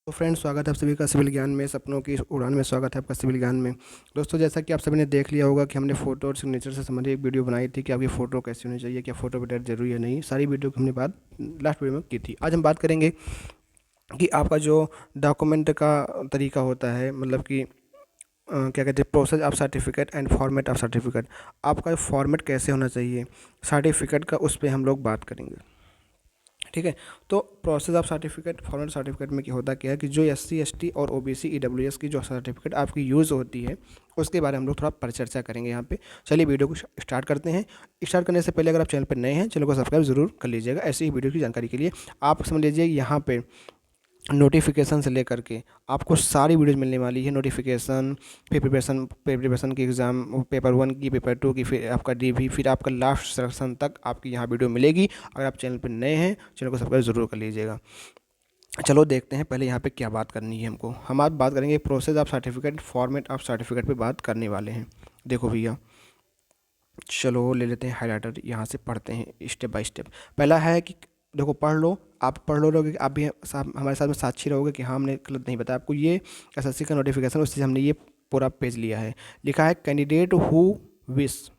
तो फ्रेंड्स, स्वागत है आप सभी का सिविल ज्ञान में। सपनों की इस उड़ान में स्वागत है आपका सिविल ज्ञान में। दोस्तों, जैसा कि आप सभी ने देख लिया होगा कि हमने फ़ोटो और सिग्नेचर से संबंधित एक वीडियो बनाई थी कि आपकी फ़ोटो कैसी होनी चाहिए, क्या फ़ोटो अपडेट जरूरी है नहीं। सारी वीडियो की हमने बात लास्ट वीडियो में की थी। आज हम बात करेंगे कि आपका जो डॉक्यूमेंट का तरीका होता है, मतलब कि क्या कहते हैं, process of certificate and format of certificate. आपका फॉर्मेट कैसे होना चाहिए सर्टिफिकेट का, उस पर हम लोग बात करेंगे। ठीक है। तो process of certificate, foreign certificate में क्या होता क्या है कि जो एससी एसटी और ओबीसी ईडब्ल्यूएस की जो सर्टिफिकेट आपकी यूज़ होती है, उसके बारे में हम लोग थोड़ा परिचर्चा करेंगे यहाँ पे। चलिए वीडियो को स्टार्ट करते हैं। स्टार्ट करने से पहले अगर आप चैनल पर नए हैं, चैनल को सब्सक्राइब जरूर कर लीजिएगा ऐसी ही वीडियो की जानकारी के लिए। आप समझ लीजिए यहाँ पे नोटिफिकेशन से लेकर के आपको सारी वीडियोज़ मिलने वाली है। नोटिफिकेशन, प्रिपरेशन की एग्ज़ाम, पेपर 1 की, पेपर 2 की, फिर आपका डीवी, फिर आपका लास्ट सेक्शन तक आपकी यहाँ वीडियो मिलेगी। अगर आप चैनल पर नए हैं, चैनल को सब्सक्राइब ज़रूर कर लीजिएगा। चलो देखते हैं पहले यहाँ पे क्या बात करनी है हमको। हम आज बात करेंगे process of certificate, format of certificate पे बात करने वाले हैं। देखो भैया, चलो ले लेते हैं हाईलाइटर, यहाँ से पढ़ते हैं स्टेप बाय स्टेप। पहला है कि देखो, पढ़ लो, आप पढ़ लो रहोगे कि आप भी हमारे साथ में साक्षी रहोगे कि हाँ, हमने गलत नहीं बताया आपको। ये एसएससी का नोटिफिकेशन, उससे हमने ये पूरा पेज लिया है। लिखा है which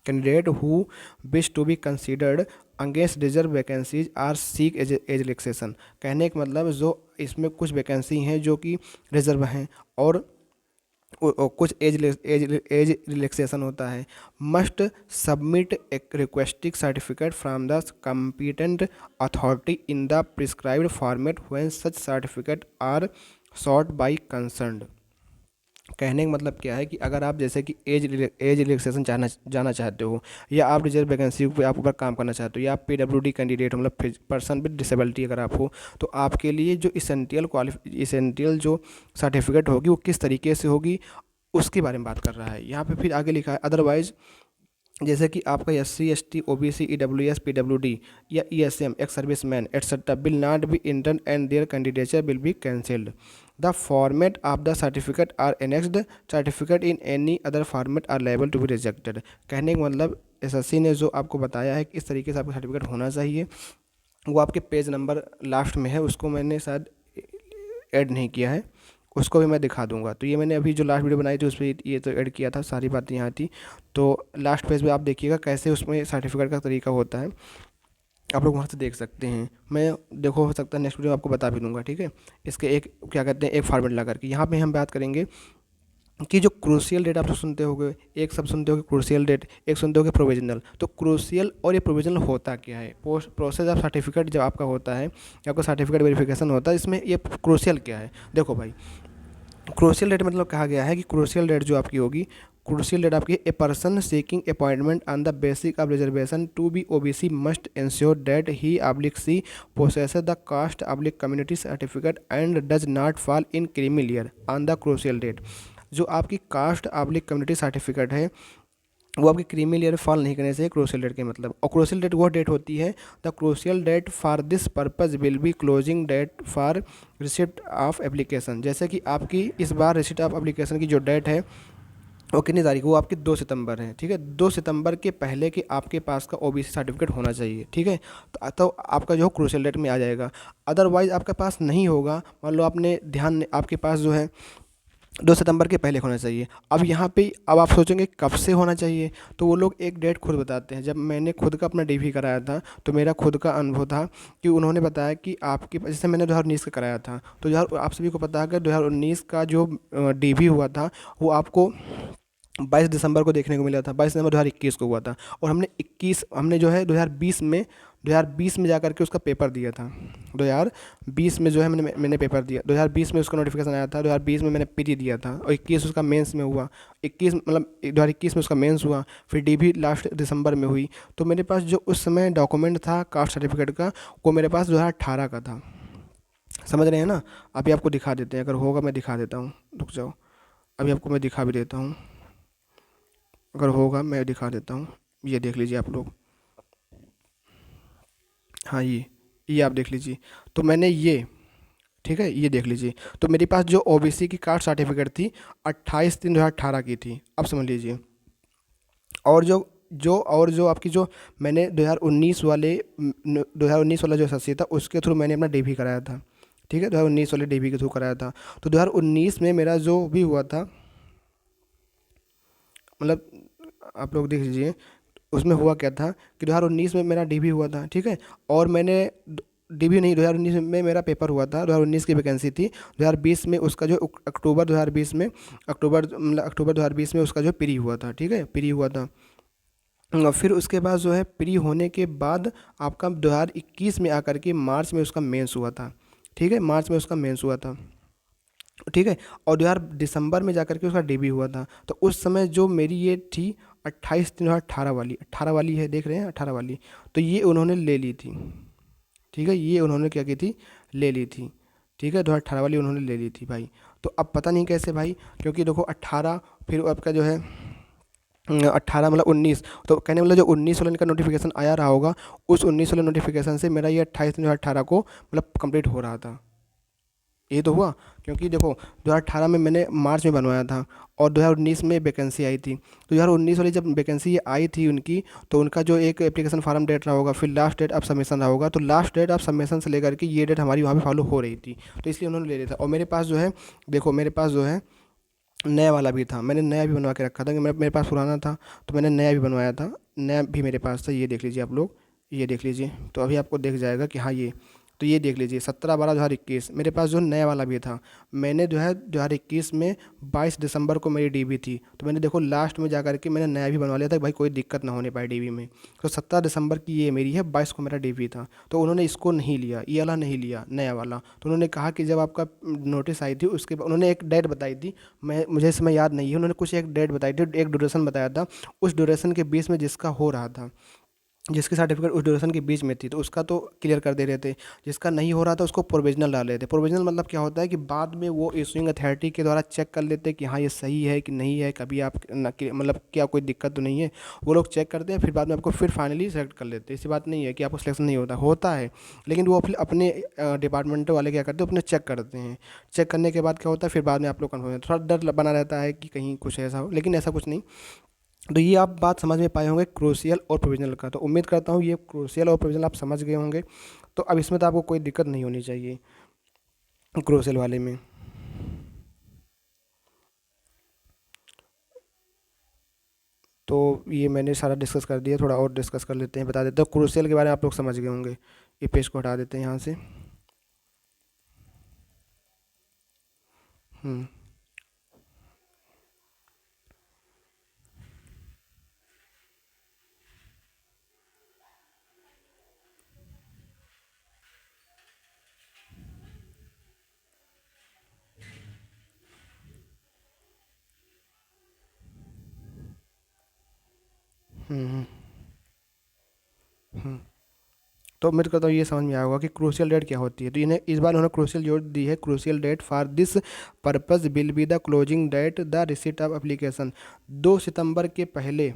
candidate who wish to be considered against reserve vacancies are seek age relaxation. कहने का मतलब, जो इसमें कुछ वैकेंसी हैं जो कि रिजर्व हैं और कुछ एज रिलैक्सेशन होता है। Must submit a requesting certificate from the competent authority in the prescribed format when such certificate are sought by concerned. कहने का मतलब क्या है कि अगर आप जैसे कि एज रिलैक्सेशन जाना चाहते हो, या आप रिजर्व वैकेंसी पे आप ऊपर काम करना चाहते हो, या आप पीडब्ल्यूडी कैंडिडेट हो, मतलब पर्सन विद डिसेबिलिटी अगर आप हो, तो आपके लिए जो इसेंटियल जो सर्टिफिकेट होगी वो किस तरीके से होगी, उसके बारे में बात कर रहा है यहाँ पे। फिर आगे लिखा है अदरवाइज, जैसे कि आपका SC ST OBC EWS PWD या ESM ex serviceman etcetera will not be intern and their candidature will be cancelled. The format of the certificate are annexed, certificate in any other format are liable to be rejected. कहने का मतलब, SSC ने जो आपको बताया है कि इस तरीके से आपका सर्टिफिकेट होना चाहिए, वो आपके पेज नंबर लास्ट में है। उसको मैंने शायद ऐड नहीं किया है, उसको भी मैं दिखा दूंगा। तो ये मैंने अभी जो लास्ट वीडियो बनाई थी उस पर ये तो ऐड किया था, सारी बातें यहाँ थी। तो लास्ट पेज पे आप देखिएगा कैसे उसमें सर्टिफिकेट का तरीका होता है, आप लोग वहाँ से देख सकते हैं। मैं देखो, हो सकता है नेक्स्ट वीडियो में आपको बता भी दूंगा। ठीक है। इसके एक क्या कहते हैं, एक फॉर्मेट ला करके यहाँ पे हम बात करेंगे कि जो क्रूशियल डेट आप लोग सुनते होगे, एक सब सुनते होगे क्रूशियल डेट, एक सुनते होगे प्रोविजनल। तो क्रूशियल और ये प्रोविजनल होता क्या है? प्रोसेस ऑफ सर्टिफिकेट जब आपका होता है, आपका सर्टिफिकेट वेरिफिकेशन होता है, इसमें ये क्रूशियल क्या है? देखो भाई, क्रूशियल डेट मतलब कहा गया है कि क्रूशियल डेट जो आपकी होगी, क्रूशियल डेट आपकी, a person seeking appointment on the basic of reservation to be OBC must ensure that he oblique she possesses the caste oblique community certificate and does not fall in creamy layer on the crucial date. जो आपकी cast oblique community certificate है, वो आपकी creamy layer fall नहीं करने से crucial date के मतलब। और क्रूशियल डेट वो डेट होती है, the crucial date for this purpose will be closing date for receipt of application. जैसे कि आपकी इस बार रिसिप्ट ऑफ एप्लीकेशन की जो डेट है वो कितनी तारीख, वो आपकी 2 सितंबर है। ठीक है। 2 सितंबर के पहले कि आपके पास का ओबीसी सर्टिफिकेट होना चाहिए। ठीक है। तो आपका जो क्रूशियल डेट में आ जाएगा। अदरवाइज आपके पास नहीं होगा, मान लो आपने ध्यान, आपके पास जो है 2 सितंबर के पहले होना चाहिए। अब यहाँ पे अब आप सोचेंगे कब से होना चाहिए, तो वो लोग एक डेट खुद बताते हैं। जब मैंने खुद का अपना डीवी कराया था, तो मेरा खुद का अनुभव था कि उन्होंने बताया कि आपके, जैसे मैंने 2019 का कराया था, तो यार आप सभी को पता है कि 2019 का जो डीवी हुआ था, वो आपको 22 दिसंबर को देखने को मिला था। 22 दिसंबर 2021 को हुआ था। और हमने जो है 2020 में जा करके उसका पेपर दिया था। 2020 में जो है मैंने पेपर दिया, 2020 में उसका नोटिफिकेशन आया था, 2020 में मैंने पीटी दिया था, और 21 उसका मेंस में हुआ। 21 मतलब 2021 में उसका मेंस हुआ, फिर डीवी लास्ट दिसंबर में हुई। तो मेरे पास जो उस समय डॉक्यूमेंट था कास्ट सर्टिफिकेट का, वो मेरे पास 2018 का था। समझ रहे हैं ना? अभी आपको दिखा देते हैं, अगर होगा मैं दिखा देता हूँ, रुक जाओ, अभी आपको मैं दिखा भी देता हूँ, अगर होगा मैं दिखा देता हूँ। ये देख लीजिए आप लोग, हाँ ये आप देख लीजिए। तो मैंने ये, ठीक है, ये देख लीजिए। तो मेरे पास जो ओबीसी की कास्ट सर्टिफिकेट थी 28/3/2018 की थी, अब समझ लीजिए। और जो आपकी जो मैंने 2019 वाला जो एसएससी था, उसके थ्रू मैंने अपना डीवी कराया था। ठीक है, 2019 वाले डीबी के थ्रू कराया था। तो 2019 में मेरा जो भी हुआ था, मतलब आप लोग देख लीजिए उसमें हुआ क्या था कि 2019 में मेरा डीबी हुआ था, ठीक है। और मैंने डीबी नहीं, 2019 में मेरा पेपर हुआ था, 2019 की वैकेंसी थी। 2020 में उसका जो अक्टूबर 2020 में, अक्टूबर 2020 में उसका जो प्री हुआ था, ठीक है, प्री हुआ था। फिर उसके बाद जो है प्री होने के बाद आपका 2021 में आकर के मार्च में उसका मेंस हुआ था, ठीक है, मार्च में उसका मेंस हुआ था, ठीक है। और 2000 दिसंबर में जाकर के उसका डीबी हुआ था। तो उस समय जो मेरी ये थी 28/3/18 वाली, 18 वाली है, देख रहे हैं 18 वाली, तो ये उन्होंने ले ली थी, ठीक है, ये उन्होंने क्या की थी, ले ली थी, ठीक है, 2018 वाली उन्होंने ले ली थी भाई। तो अब पता नहीं कैसे भाई, क्योंकि देखो 18, फिर आपका जो है 18 मतलब 19, तो कहने मतलब जो 19 वाले का नोटिफिकेशन आया रहा होगा, उस 19 वाले नोटिफिकेशन से मेरा ये 28/3/18 को मतलब कंप्लीट हो रहा था। ये तो हुआ, क्योंकि देखो 2018 में मैंने मार्च में बनवाया था और 2019 में वैकेंसी आई थी। तो 2019 वाली जब वैकेंसी ये आई थी उनकी, तो उनका जो एक एप्लीकेशन फॉर्म डेट रहा होगा, फिर लास्ट डेट ऑफ सबमिशन रहा होगा, तो लास्ट डेट ऑफ सबमिशन से लेकर के ये डेट हमारी वहाँ पे फॉलो हो रही थी, तो इसलिए उन्होंने ले लिया था। और मेरे पास जो है, देखो मेरे पास जो है नया वाला भी था, मैंने नया भी बनवा के रखा था कि मेरे पास पुराना था, तो मैंने नया भी बनवाया था, नया भी मेरे पास था। ये देख लीजिए आप लोग, ये देख लीजिए, तो अभी आपको दिख जाएगा कि हाँ ये, तो ये देख लीजिए 17/12/2021 मेरे पास जो नया वाला भी था। मैंने जो है 2021 में 22 दिसंबर को मेरी डीबी थी, तो मैंने देखो लास्ट में जा कर के मैंने नया भी बनवा लिया था कि भाई कोई दिक्कत ना होने पाए डीबी में। तो 17 दिसंबर की ये मेरी है, 22 को मेरा डीबी था। तो उन्होंने इसको नहीं लिया, ये वाला नहीं लिया, नया वाला। तो उन्होंने कहा कि जब आपका नोटिस आई थी उसके बाद उन्होंने एक डेट बताई थी, मैं मुझे इस समय याद नहीं है, उन्होंने कुछ एक डेट बताई थी, एक ड्यूरेशन बताया था। उस ड्यूरेशन के बीच में जिसका हो रहा था, जिसकी सर्टिफिकेट उस ड्यूरेशन के बीच में थी, तो उसका तो क्लियर कर दे रहे थे। जिसका नहीं हो रहा था उसको प्रोविजनल डाल रहे थे। प्रोविजनल मतलब क्या होता है कि बाद में वो इशूइंग अथॉरिटी के द्वारा चेक कर लेते हैं कि हाँ ये सही है कि नहीं है, कभी आप मतलब क्या कोई दिक्कत तो नहीं है, वो लोग चेक करते हैं, फिर बाद में आपको फिर फाइनली सेलेक्ट कर लेते हैं। ऐसी बात नहीं है कि आपको सिलेक्शन नहीं होता, होता है, लेकिन वो फिर अपने डिपार्टमेंट वाले क्या करते हैं, अपने चेक करते हैं। चेक करने के बाद क्या होता है, फिर बाद में आप लोग कन्फर्म, थोड़ा डर बना रहता है कि कहीं कुछ ऐसा हो, लेकिन ऐसा कुछ नहीं। तो ये आप बात समझ में पाए होंगे क्रूशियल और प्रोविजनल का, तो उम्मीद करता हूँ ये क्रूशियल और प्रोविजनल आप समझ गए होंगे। तो अब इसमें तो आपको कोई दिक्कत नहीं होनी चाहिए क्रूशियल वाले में। तो ये मैंने सारा डिस्कस कर दिया, थोड़ा और डिस्कस कर लेते हैं, बता देते हैं क्रूशियल के बारे में, आप लोग समझ गए होंगे। ये पेज को हटा देते हैं यहाँ से। हम्म हम्म हम्म हम्म। तो उम्मीद करता हूँ ये समझ में आया होगा कि क्रूशियल डेट क्या होती है। तो इन्हें इस बार उन्होंने क्रूशियल डेट दी है, crucial date for this purpose will be the closing date the receipt of application. 2 सितंबर के पहले,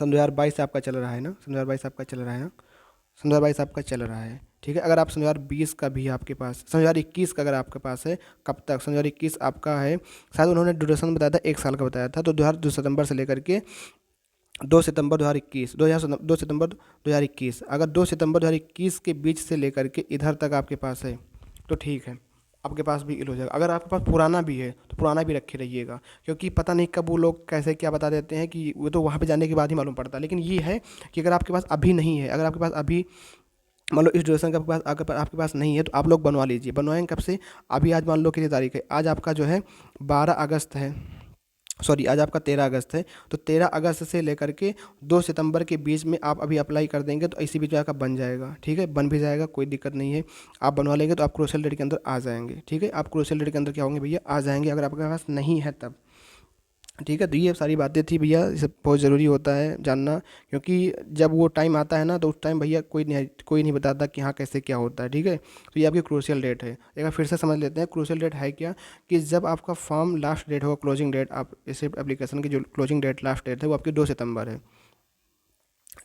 सन 2022 आपका चल रहा है ना, सन 2022 आपका चल रहा है ना, सन 2022 आपका चल रहा है, ठीक है। अगर आप सन 2020 का भी आपके पास, सन 2021 का अगर आपके पास है, कब तक, सन 2021 आपका है, शायद उन्होंने ड्यूरेशन बताया था 1 साल का बताया था। तो 2 सितंबर से लेकर के 2 सितंबर 2021, 2 सितंबर 2021, अगर 2 सितंबर 2021 के बीच से लेकर के इधर तक आपके पास है तो ठीक है, आपके पास भी इल हो जाएगा। अगर आपके पास पुराना भी है तो पुराना भी रखे रहिएगा, क्योंकि पता नहीं कब वो लोग कैसे क्या बता देते हैं, कि वो तो वहाँ पे जाने के बाद ही मालूम पड़ता है। लेकिन ये है कि अगर आपके पास अभी नहीं है, अगर आपके पास अभी मान लो इस ड्यूरेशन का आपके पास, अगर आपके पास नहीं है तो आप लोग बनवा लीजिए। बनवाएंगे कब से, अभी आज मान लो कितनी तारीख है, आज आपका जो है 12 अगस्त है, सॉरी आज आपका 13 अगस्त है। तो 13 अगस्त से लेकर के 2 सितंबर के बीच में आप अभी अप्लाई कर देंगे तो इसी बीच में आपका बन जाएगा, ठीक है, बन भी जाएगा, कोई दिक्कत नहीं है। आप बनवा लेंगे तो आप क्रूशियल डेट के अंदर आ जाएंगे, ठीक है, आप क्रूशियल डेट के अंदर क्या होंगे भैया, आ जाएंगे, अगर आपके पास नहीं है तब, ठीक है। तो ये सारी बातें थी भैया, ये सब बहुत ज़रूरी होता है जानना, क्योंकि जब वो टाइम आता है ना तो उस टाइम भैया कोई नहीं बताता कि हाँ कैसे क्या होता है, ठीक है। तो ये आपकी क्रूशियल डेट है। एक बार फिर से समझ लेते हैं क्रूशियल डेट है क्या, कि जब आपका फॉर्म लास्ट डेट होगा, क्लोजिंग डेट, आप इस एप्लीकेशन की जो क्लोजिंग डेट लास्ट डेट है वो आपकी 2 सितंबर है,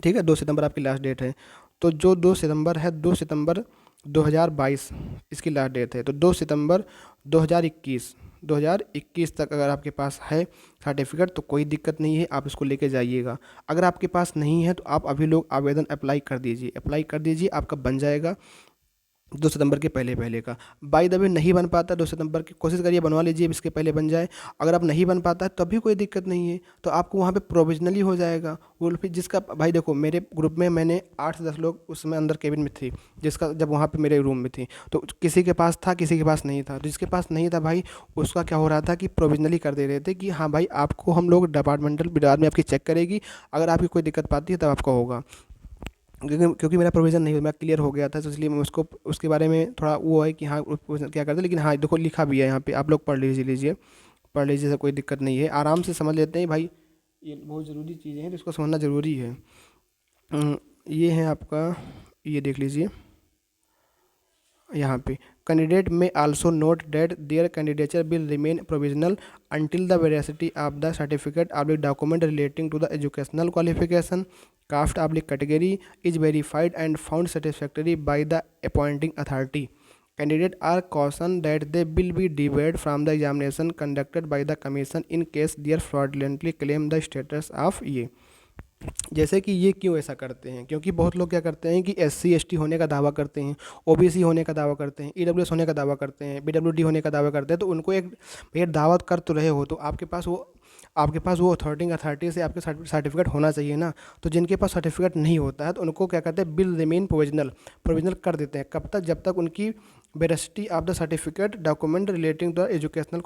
ठीक है, 2 सितंबर आपकी लास्ट डेट है। तो जो 2 सितंबर है, 2 सितंबर 2022 इसकी लास्ट डेट है। तो 2 सितंबर 2021, 2021 तक अगर आपके पास है सर्टिफिकेट तो कोई दिक्कत नहीं है, आप इसको लेके जाइएगा। अगर आपके पास नहीं है तो आप अभी लोग आवेदन अप्लाई कर दीजिए, अप्लाई कर दीजिए, आपका बन जाएगा। 2 सितंबर के पहले पहले का। बाय द वे नहीं बन पाता 2 सितंबर की, कोशिश करिए बनवा लीजिए इसके पहले बन जाए। अगर आप नहीं बन पाता है तब भी कोई दिक्कत नहीं है, तो आपको वहाँ पे प्रोविजनली हो जाएगा वो फिर जिसका। भाई देखो मेरे ग्रुप में मैंने 8 से 10 लोग उसमें अंदर केबिन में थी, जिसका जब वहाँ पे मेरे रूम में थी, तो किसी के पास था किसी के पास नहीं था। तो जिसके पास नहीं था भाई, उसका क्या हो रहा था कि प्रोविजनली कर दे रहे थे कि हाँ भाई आपको हम लोग डिपार्टमेंटल बाद में आपकी चेक करेगी, अगर आपकी कोई दिक्कत पाती है तब आपका होगा। क्योंकि मेरा प्रोविज़न नहीं, मैं क्लियर हो गया था, तो इसलिए मैं उसको उसके बारे में थोड़ा वो है कि हाँ प्रोविज़न क्या करते, लेकिन हाँ देखो लिखा भी है यहाँ पे, आप लोग पढ़ लीजिए पढ़ लीजिए, से कोई दिक्कत नहीं है, आराम से समझ लेते हैं भाई। ये बहुत ज़रूरी चीज़ें हैं तो इसको समझना ज़रूरी है। ये है आपका, ये देख लीजिए यहाँ पे, candidate may also note that their candidature will remain provisional until the veracity of the certificate oblique document relating to the educational qualification caste oblique category is verified and found satisfactory by the appointing authority. Candidate are caution that they will be debarred from the examination conducted by the commission in case their fraudulently claim the status of ये। जैसे कि ये क्यों ऐसा करते हैं, क्योंकि बहुत लोग क्या करते हैं कि SC ST होने का दावा करते हैं, OBC होने का दावा करते हैं, EWS होने का दावा करते हैं, BWD होने का दावा करते हैं। तो उनको एक भैया दावा कर तो रहे हो तो आपके पास वो अथॉरिटी से आपके सर्टिफिकेट होना चाहिए ना। तो जिनके पास सर्टिफिकेट नहीं होता है तो उनको क्या कहते हैं, बिल रिमेन प्रोविजनल कर देते हैं। कब तक, जब तक उनकी veracity of the certificate document relating to educational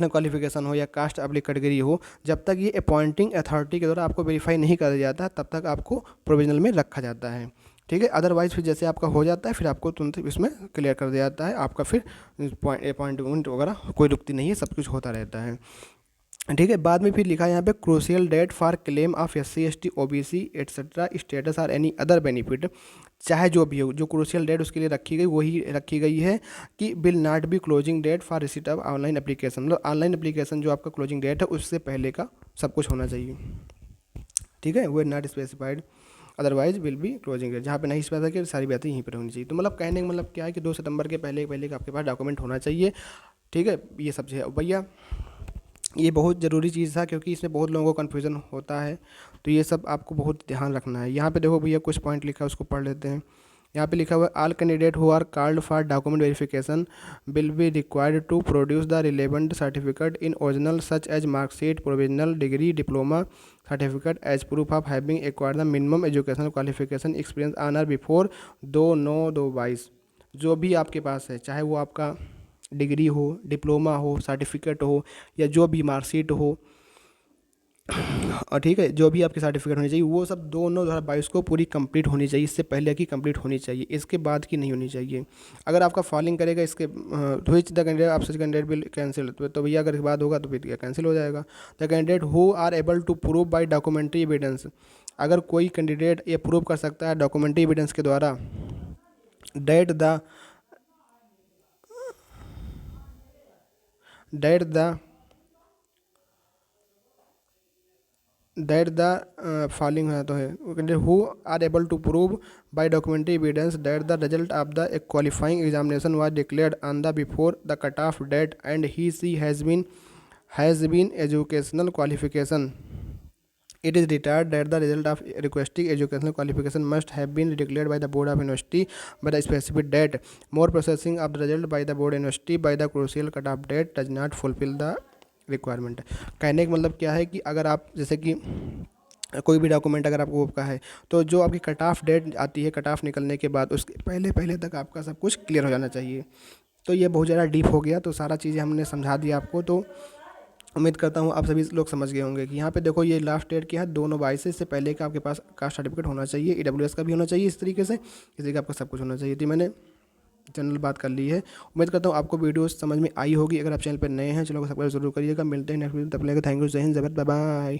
qualification हो या कास्ट अप्ली कैटेगरी हो, जब तक ये अपॉइंटिंग अथॉरिटी के द्वारा आपको वेरीफाई नहीं कर दिया जाता तब तक आपको प्रोविजनल में रखा जाता है। ठीक है, अदरवाइज फिर जैसे आपका हो जाता है फिर आपको तुरंत इसमें क्लियर कर दिया जाता है, आपका फिर अपॉइंटमेंट वगैरह कोई रुकती नहीं है, सब कुछ होता रहता है। ठीक है, बाद में फिर लिखा है यहाँ पे crucial date for claim of SC ST OBC etcetera status और एनी अदर बेनिफिट। चाहे जो भी हो, जो क्रूशियल डेट उसके लिए रखी गई वही रखी गई है कि will not be closing date for receipt of online application. मतलब ऑनलाइन एप्लीकेशन जो आपका क्लोजिंग डेट है उससे पहले का सब कुछ होना चाहिए। ठीक है, वो not specified otherwise will be closing date, जहाँ पे नहीं स्पेसिफाई कि सारी बातें यहीं पर होनी चाहिए। तो मतलब कहने का मतलब क्या है कि 2 सितंबर के पहले पहले का आपके पास डॉक्यूमेंट होना चाहिए। ठीक है, ये सब जो है भैया ये बहुत ज़रूरी चीज़ था, क्योंकि इसमें बहुत लोगों को कन्फ्यूज़न होता है, तो ये सब आपको बहुत ध्यान रखना है। यहाँ पे देखो भैया कुछ पॉइंट लिखा है उसको पढ़ लेते हैं। यहाँ पे लिखा हुआ है all candidate who are called for document verification will be required to produce the relevant certificate in original such as marksheet provisional degree diploma certificate age proof of having acquired the minimum educational qualification experience on or before 2/9/22। जो भी आपके पास है, चाहे वो आपका degree हो, diploma हो, certificate हो या जो भी मार्कशीट हो, और ठीक है जो भी आपकी सर्टिफिकेट होनी चाहिए वो सब 2/9/2022 को पूरी कंप्लीट होनी चाहिए, इससे पहले की कंप्लीट होनी चाहिए, इसके बाद की नहीं होनी चाहिए। अगर आपका फॉलिंग करेगा इसके व्हिच द कैंडिडेट आप सच कैंडिडेट विल कैंसिल, तो भैया अगर इसके बाद होगा तो फिर कैंसिल हो जाएगा। The candidate who are able to prove by documentary evidence. अगर कोई कैंडिडेट ये प्रूव कर सकता है डॉक्यूमेंट्री एविडेंस के द्वारा date the date the that the following है तो है who are able to prove by documentary evidence that the result of the qualifying examination was declared on the before the cut off date and he she has been educational qualification it is required that the result of requesting educational qualification must have been declared by the board of university by the specific date. More processing of the result by the board university by the crucial cut-off date does not fulfill the requirement. कहने का मतलब क्या है कि अगर आप जैसे कि कोई भी डॉक्यूमेंट अगर आपको का है तो जो आपकी कट ऑफ डेट आती है, कट ऑफ निकलने के बाद उसके पहले पहले तक आपका सब कुछ क्लियर हो जाना चाहिए। तो ये बहुत ज़्यादा डीप हो गया, तो सारा चीज़ें हमने समझा दिया आपको। तो उम्मीद करता हूँ आप सभी लोग समझ गए होंगे कि यहाँ पे देखो ये लास्ट डेट क्या है 2/9/22 से इससे पहले का आपके पास कास्ट सर्टिफिकेट होना चाहिए, EWS का भी होना चाहिए, इस तरीके से इसी का आपका सब कुछ होना चाहिए। तो मैंने जनरल बात कर ली है। उम्मीद करता हूँ आपको वीडियो समझ में आई होगी। अगर आप चैनल पर नए हैं चैनल को सब्सक्राइब जरूर करिएगा। मिलते हैं नेक्स्ट वीडियो, तब तक के लिए थैंक यू, जय हिंद, जय भारत, बाय बाय।